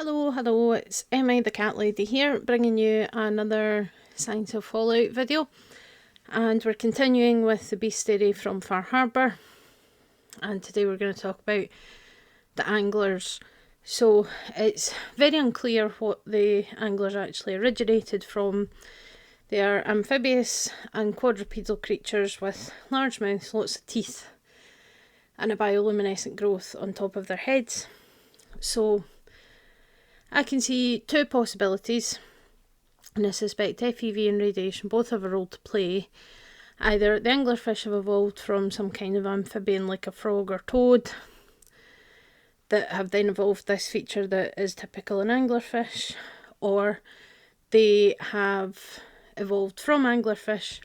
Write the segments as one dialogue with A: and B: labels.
A: Hello, it's Emma the cat lady here, bringing you another Signs of Fallout video. And we're continuing with the Bestiary from Far Harbour. And today we're going to talk about the anglers. So it's very unclear what the anglers actually originated from. They are amphibious and quadrupedal creatures with large mouths, lots of teeth, and a bioluminescent growth on top of their heads. So I can see two possibilities, and I suspect FEV and radiation both have a role to play. Either the anglerfish have evolved from some kind of amphibian like a frog or toad that have then evolved this feature that is typical in anglerfish, or they have evolved from anglerfish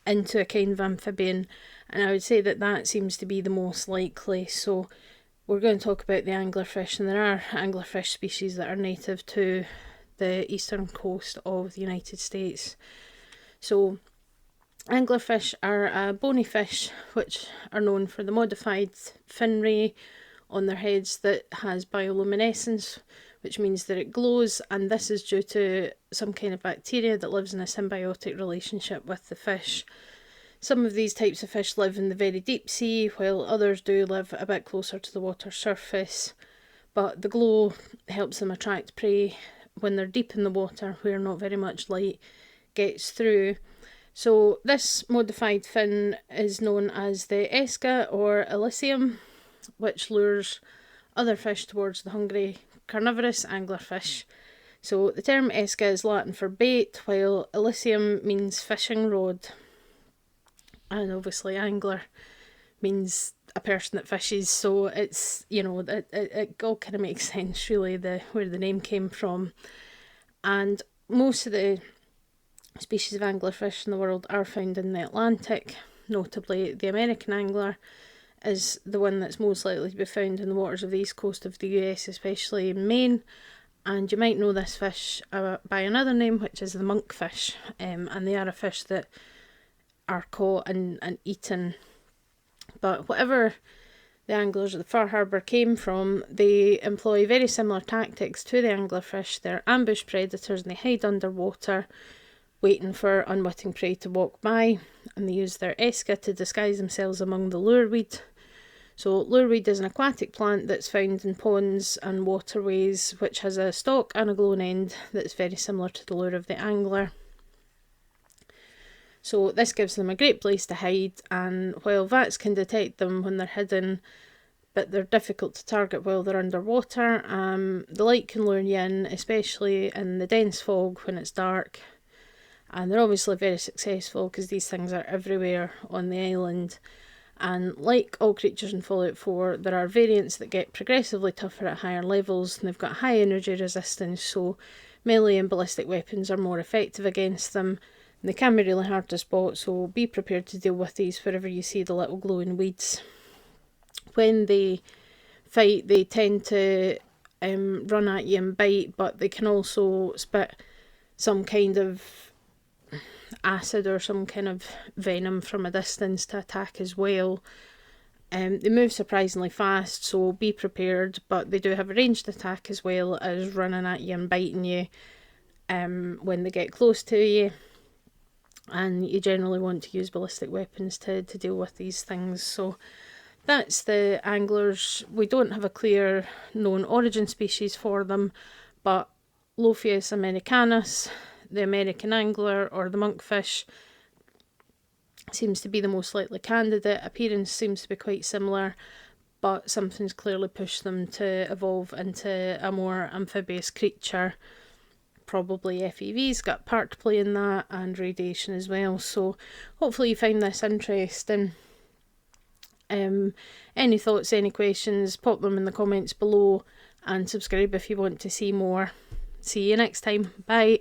A: into a kind of amphibian, and I would say that that seems to be the most likely. So we're going to talk about the anglerfish, and there are anglerfish species that are native to the eastern coast of the United States. So anglerfish are a bony fish which are known for the modified fin ray on their heads that has bioluminescence, which means that it glows, and this is due to some kind of bacteria that lives in a symbiotic relationship with the fish. Some of these types of fish live in the very deep sea, while others do live a bit closer to the water surface. But the glow helps them attract prey when they're deep in the water, where not very much light gets through. So this modified fin is known as the esca or elysium, which lures other fish towards the hungry carnivorous anglerfish. So the term esca is Latin for bait, while elysium means fishing rod. And obviously angler means a person that fishes, so it's, you know, it all kind of makes sense really, where the name came from. And most of the species of anglerfish in the world are found in the Atlantic. Notably, the American angler is the one that's most likely to be found in the waters of the east coast of the US, especially in Maine. And you might know this fish by another name, which is the monkfish, and they are a fish that are caught and eaten. But whatever the anglers of the Far Harbour came from, they employ very similar tactics to the anglerfish. They're ambush predators and they hide underwater, waiting for unwitting prey to walk by, and they use their esca to disguise themselves among the lureweed. So lureweed is an aquatic plant that's found in ponds and waterways, which has a stalk and a glowing end that's very similar to the lure of the angler. So this gives them a great place to hide, and while VATS can detect them when they're hidden, but they're difficult to target while they're underwater, the light can lure you in, especially in the dense fog when it's dark. And they're obviously very successful because these things are everywhere on the island. And like all creatures in Fallout 4, there are variants that get progressively tougher at higher levels, and they've got high energy resistance, so melee and ballistic weapons are more effective against them. And they can be really hard to spot, so be prepared to deal with these wherever you see the little glowing weeds. When they fight, they tend to run at you and bite, but they can also spit some kind of acid or some kind of venom from a distance to attack as well. They move surprisingly fast, so be prepared, but they do have a ranged attack as well as running at you and biting you when they get close to you. And you generally want to use ballistic weapons to deal with these things. So that's the anglers. We don't have a clear known origin species for them, but Lophius americanus, the American angler, or the monkfish seems to be the most likely candidate. Appearance seems to be quite similar, but something's clearly pushed them to evolve into a more amphibious creature. Probably FEV's got part to play in that, and radiation as well. So hopefully you find this interesting. Any thoughts, any questions, pop them in the comments below, and subscribe if you want to see more. See you next time. Bye.